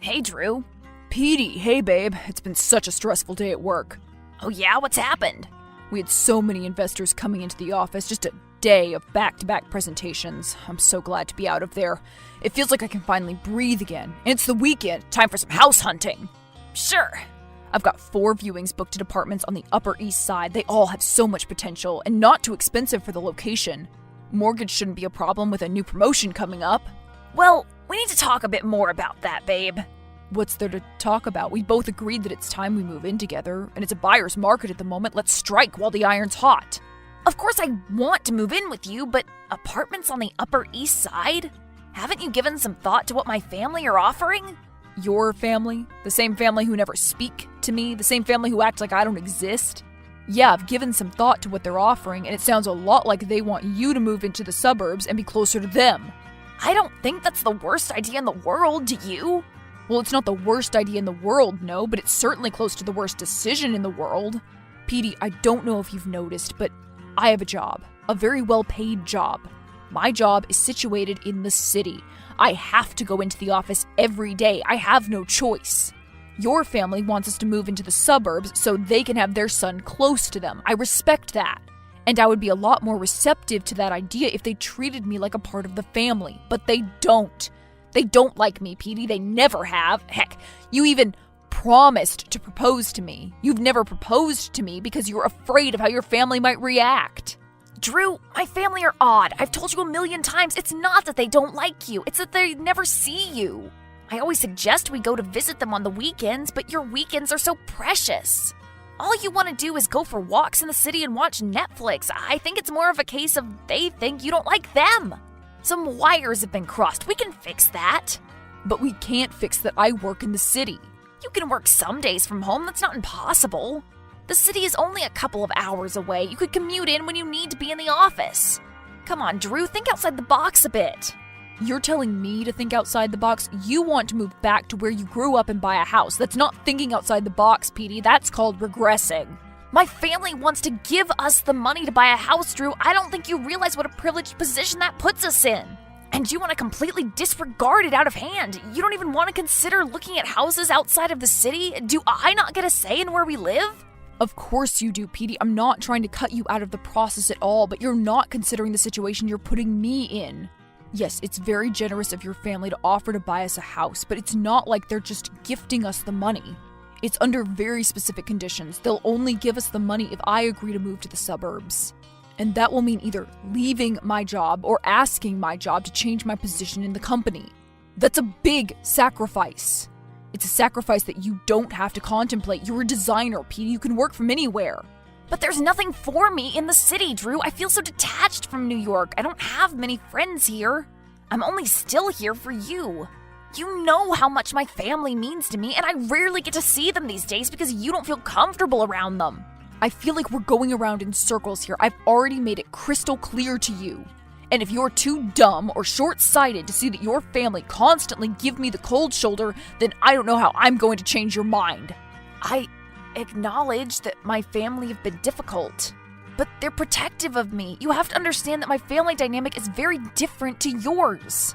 Hey, Drew. Petey, hey babe. It's been such a stressful day at work. Oh yeah? What's happened? We had so many investors coming into the office, just a day of back-to-back presentations. I'm so glad to be out of there. It feels like I can finally breathe again. And it's the weekend, time for some house hunting. Sure. I've got 4 viewings booked at apartments on the Upper East Side. They all have so much potential and not too expensive for the location. Mortgage shouldn't be a problem with a new promotion coming up. Well, we need to talk a bit more about that, babe. What's there to talk about? We both agreed that it's time we move in together, and it's a buyer's market at the moment. Let's strike while the iron's hot. Of course I want to move in with you, but apartments on the Upper East Side? Haven't you given some thought to what my family are offering? Your family? The same family who never speak to me? The same family who act like I don't exist? Yeah, I've given some thought to what they're offering, and it sounds a lot like they want you to move into the suburbs and be closer to them. I don't think that's the worst idea in the world, do you? Well, it's not the worst idea in the world, no, but it's certainly close to the worst decision in the world. Petey, I don't know if you've noticed, but I have a job. A very well-paid job. My job is situated in the city. I have to go into the office every day. I have no choice. Your family wants us to move into the suburbs so they can have their son close to them. I respect that. And I would be a lot more receptive to that idea if they treated me like a part of the family. But they don't. They don't like me, Petey. They never have. Heck, you even promised to propose to me. You've never proposed to me because you're afraid of how your family might react. Drew, my family are odd. I've told you a million times. It's not that they don't like you. It's that they never see you. I always suggest we go to visit them on the weekends, but your weekends are so precious. All you want to do is go for walks in the city and watch Netflix. I think it's more of a case of they think you don't like them. Some wires have been crossed. We can fix that. But we can't fix that I work in the city. You can work some days from home. That's not impossible. The city is only a couple of hours away. You could commute in when you need to be in the office. Come on, Drew, think outside the box a bit. You're telling me to think outside the box? You want to move back to where you grew up and buy a house. That's not thinking outside the box, Petey. That's called regressing. My family wants to give us the money to buy a house, Drew. I don't think you realize what a privileged position that puts us in. And you want to completely disregard it out of hand. You don't even want to consider looking at houses outside of the city? Do I not get a say in where we live? Of course you do, Petey. I'm not trying to cut you out of the process at all, but you're not considering the situation you're putting me in. Yes, it's very generous of your family to offer to buy us a house, but it's not like they're just gifting us the money. It's under very specific conditions. They'll only give us the money if I agree to move to the suburbs. And that will mean either leaving my job or asking my job to change my position in the company. That's a big sacrifice. It's a sacrifice that you don't have to contemplate. You're a designer, Petey. You can work from anywhere. But there's nothing for me in the city, Drew. I feel so detached from New York. I don't have many friends here. I'm only still here for you. You know how much my family means to me, and I rarely get to see them these days because you don't feel comfortable around them. I feel like we're going around in circles here. I've already made it crystal clear to you. And if you're too dumb or short-sighted to see that your family constantly give me the cold shoulder, then I don't know how I'm going to change your mind. I acknowledge that my family have been difficult, but they're protective of me. You have to understand that my family dynamic is very different to yours.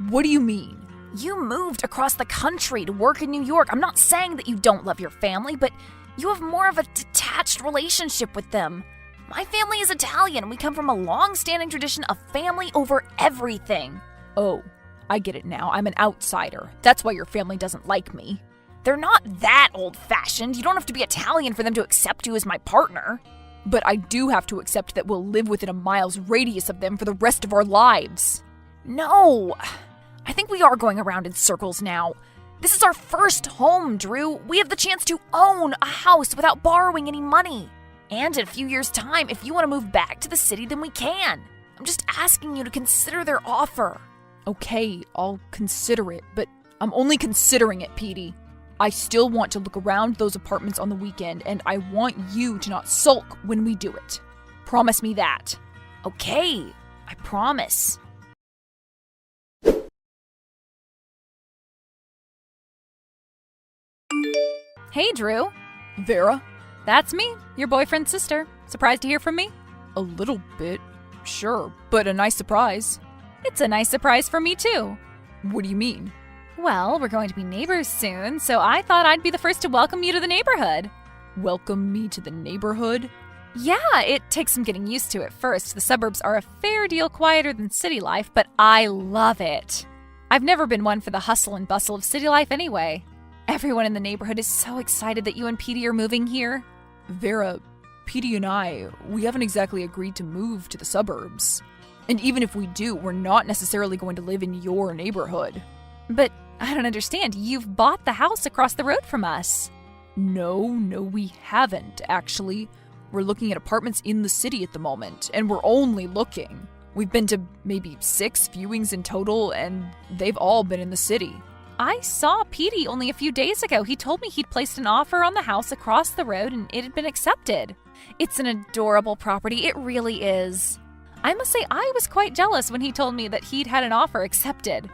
What do you mean? You moved across the country to work in New York. I'm not saying that you don't love your family, but you have more of a detached relationship with them. My family is Italian, and we come from a long-standing tradition of family over everything. Oh, I get it now. I'm an outsider. That's why your family doesn't like me. They're not that old-fashioned. You don't have to be Italian for them to accept you as my partner. But I do have to accept that we'll live within a mile's radius of them for the rest of our lives. No. I think we are going around in circles now. This is our first home, Drew. We have the chance to own a house without borrowing any money. And in a few years' time, if you want to move back to the city, then we can. I'm just asking you to consider their offer. Okay, I'll consider it, but I'm only considering it, Petey. I still want to look around those apartments on the weekend, and I want you to not sulk when we do it. Promise me that. Okay, I promise. Hey, Drew. Vera? That's me, your boyfriend's sister. Surprised to hear from me? A little bit, sure, but a nice surprise. It's a nice surprise for me, too. What do you mean? Well, we're going to be neighbors soon, so I thought I'd be the first to welcome you to the neighborhood. Welcome me to the neighborhood? Yeah, it takes some getting used to at first. The suburbs are a fair deal quieter than city life, but I love it. I've never been one for the hustle and bustle of city life anyway. Everyone in the neighborhood is so excited that you and Petey are moving here. Vera, Petey and we haven't exactly agreed to move to the suburbs. And even if we do, we're not necessarily going to live in your neighborhood. But I don't understand. You've bought the house across the road from us. No, we haven't, actually. We're looking at apartments in the city at the moment, and we're only looking. We've been to maybe 6 viewings in total, and they've all been in the city. I saw Petey only a few days ago. He told me he'd placed an offer on the house across the road and it had been accepted. It's an adorable property. It really is. I must say I was quite jealous when he told me that he'd had an offer accepted.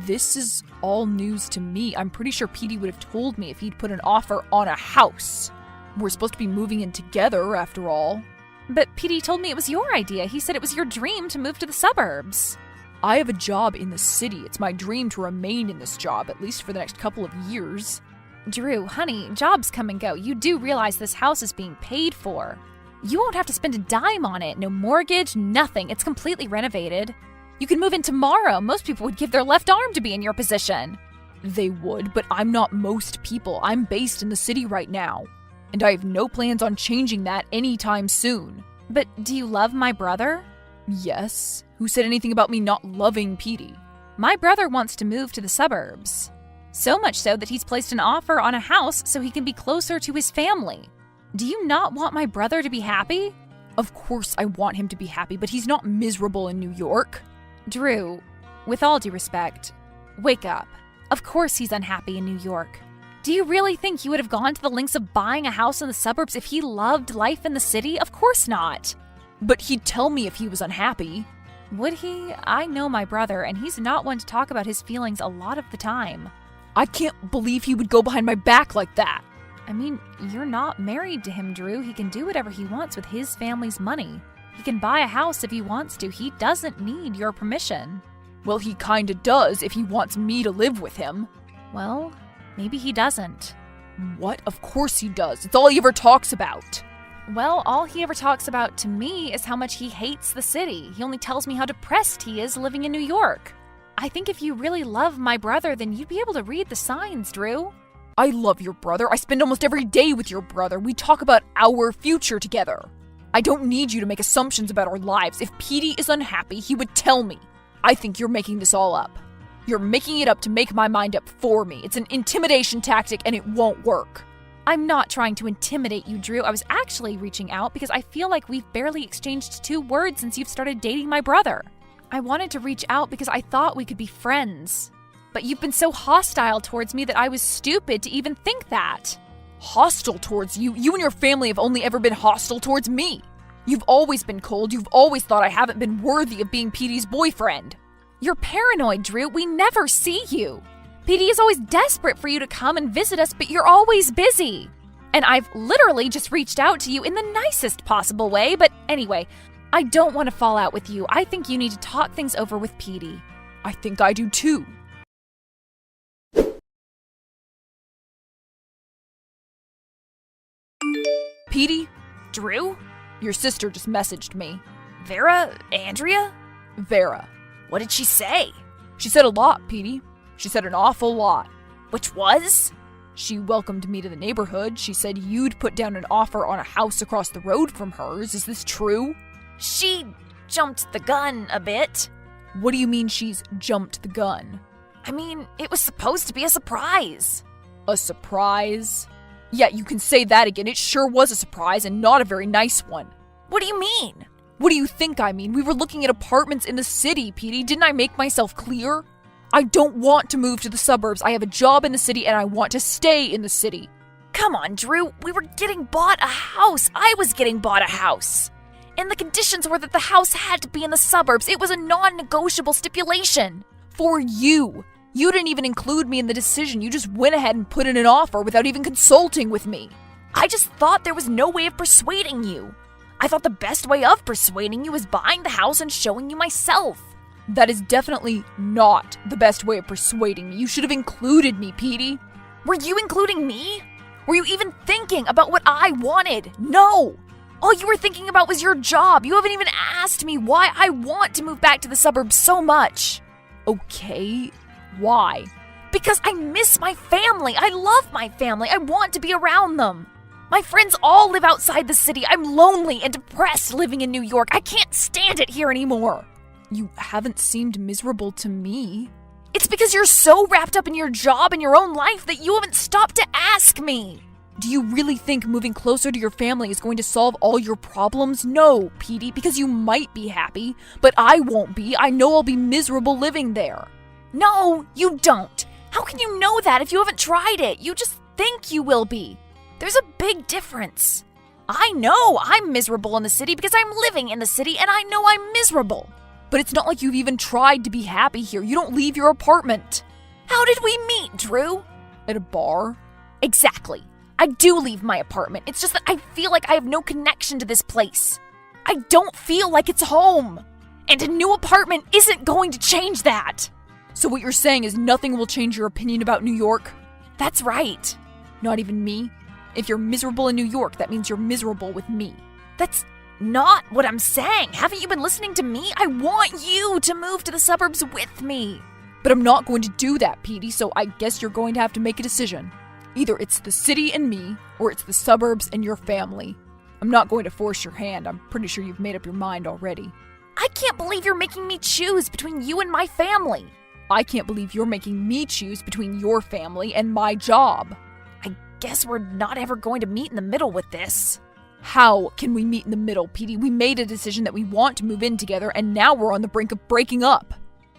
This is all news to me. I'm pretty sure Petey would have told me if he'd put an offer on a house. We're supposed to be moving in together, after all. But Petey told me it was your idea. He said it was your dream to move to the suburbs. I have a job in the city. It's my dream to remain in this job, at least for the next couple of years. Drew, honey, jobs come and go. You do realize this house is being paid for. You won't have to spend a dime on it. No mortgage, nothing. It's completely renovated. You can move in tomorrow. Most people would give their left arm to be in your position. They would, but I'm not most people. I'm based in the city right now. And I have no plans on changing that anytime soon. But do you love my brother? Yes. Who said anything about me not loving Petey? My brother wants to move to the suburbs. So much so that he's placed an offer on a house so he can be closer to his family. Do you not want my brother to be happy? Of course I want him to be happy, but he's not miserable in New York. Drew, with all due respect, wake up. Of course he's unhappy in New York. Do you really think he would have gone to the lengths of buying a house in the suburbs if he loved life in the city? Of course not. But he'd tell me if he was unhappy. Would he? I know my brother, and he's not one to talk about his feelings a lot of the time. I can't believe he would go behind my back like that. I mean, you're not married to him, Drew. He can do whatever he wants with his family's money. He can buy a house if he wants to. He doesn't need your permission. Well, he kinda does if he wants me to live with him. Well, maybe he doesn't. What? Of course he does. It's all he ever talks about. Well, all he ever talks about to me is how much he hates the city. He only tells me how depressed he is living in New York. I think if you really love my brother, then you'd be able to read the signs, Drew. I love your brother. I spend almost every day with your brother. We talk about our future together. I don't need you to make assumptions about our lives. If Petey is unhappy, he would tell me. I think you're making this all up. You're making it up to make my mind up for me. It's an intimidation tactic and it won't work. I'm not trying to intimidate you, Drew. I was actually reaching out because I feel like we've barely exchanged 2 words since you've started dating my brother. I wanted to reach out because I thought we could be friends. But you've been so hostile towards me that I was stupid to even think that. Hostile towards you? You and your family have only ever been hostile towards me. You've always been cold. You've always thought I haven't been worthy of being Petey's boyfriend. You're paranoid, Drew. We never see you. Petey is always desperate for you to come and visit us, but you're always busy. And I've literally just reached out to you in the nicest possible way, but anyway, I don't want to fall out with you. I think you need to talk things over with Petey. I think I do too. Petey? Drew? Your sister just messaged me. Vera? Andrea? Vera. What did she say? She said a lot, Petey. She said an awful lot. Which was? She welcomed me to the neighborhood. She said you'd put down an offer on a house across the road from hers. Is this true? She jumped the gun a bit. What do you mean she's jumped the gun? I mean, it was supposed to be a surprise. A surprise? Yeah, you can say that again. It sure was a surprise and not a very nice one. What do you mean? What do you think I mean? We were looking at apartments in the city, Petey. Didn't I make myself clear? I don't want to move to the suburbs. I have a job in the city and I want to stay in the city. Come on, Drew. We were getting bought a house. I was getting bought a house. And the conditions were that the house had to be in the suburbs. It was a non-negotiable stipulation. For you. You didn't even include me in the decision. You just went ahead and put in an offer without even consulting with me. I just thought there was no way of persuading you. I thought the best way of persuading you was buying the house and showing you myself. That is definitely not the best way of persuading me. You should have included me, Petey. Were you including me? Were you even thinking about what I wanted? No! All you were thinking about was your job. You haven't even asked me why I want to move back to the suburbs so much. Okay, why? Because I miss my family. I love my family. I want to be around them. My friends all live outside the city. I'm lonely and depressed living in New York. I can't stand it here anymore. You haven't seemed miserable to me. It's because you're so wrapped up in your job and your own life that you haven't stopped to ask me. Do you really think moving closer to your family is going to solve all your problems? No, Petey, because you might be happy, but I won't be. I know I'll be miserable living there. No, you don't. How can you know that if you haven't tried it? You just think you will be. There's a big difference. I know I'm miserable in the city because I'm living in the city and I know I'm miserable. But it's not like you've even tried to be happy here. You don't leave your apartment. How did we meet, Drew? At a bar? Exactly. I do leave my apartment. It's just that I feel like I have no connection to this place. I don't feel like it's home. And a new apartment isn't going to change that. So what you're saying is nothing will change your opinion about New York? That's right. Not even me? If you're miserable in New York, that means you're miserable with me. That's not what I'm saying. Haven't you been listening to me? I want you to move to the suburbs with me. But I'm not going to do that, Petey, so I guess you're going to have to make a decision. Either it's the city and me, or it's the suburbs and your family. I'm not going to force your hand. I'm pretty sure you've made up your mind already. I can't believe you're making me choose between you and my family. I can't believe you're making me choose between your family and my job. I guess we're not ever going to meet in the middle with this. How can we meet in the middle, Petey? We made a decision that we want to move in together, and now we're on the brink of breaking up.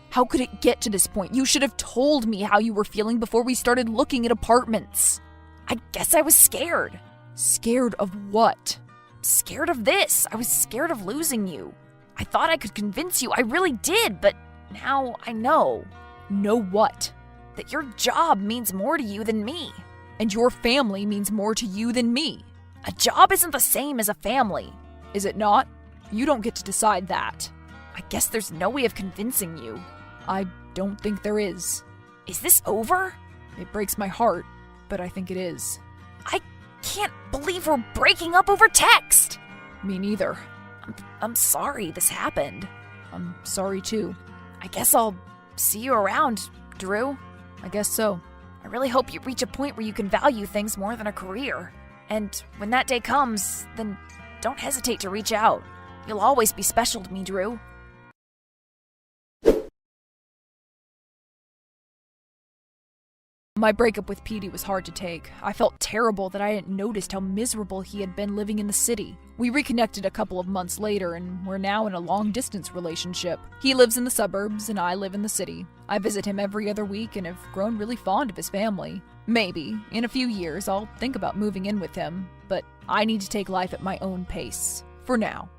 How could it get to this point? You should have told me how you were feeling before we started looking at apartments. I guess I was scared. Scared of what? Scared of this. I was scared of losing you. I thought I could convince you. I really did, but now I know. Know what? That your job means more to you than me. And your family means more to you than me. A job isn't the same as a family. Is it not? You don't get to decide that. I guess there's no way of convincing you. I don't think there is. Is this over? It breaks my heart, but I think it is. I can't believe we're breaking up over text. Me neither. I'm sorry this happened. I'm sorry too. I guess I'll see you around, Drew. I guess so. I really hope you reach a point where you can value things more than a career. And when that day comes, then don't hesitate to reach out. You'll always be special to me, Drew. My breakup with Petey was hard to take. I felt terrible that I hadn't noticed how miserable he had been living in the city. We reconnected a couple of months later, and we're now in a long-distance relationship. He lives in the suburbs, and I live in the city. I visit him every other week and have grown really fond of his family. Maybe, in a few years, I'll think about moving in with him, but I need to take life at my own pace. For now.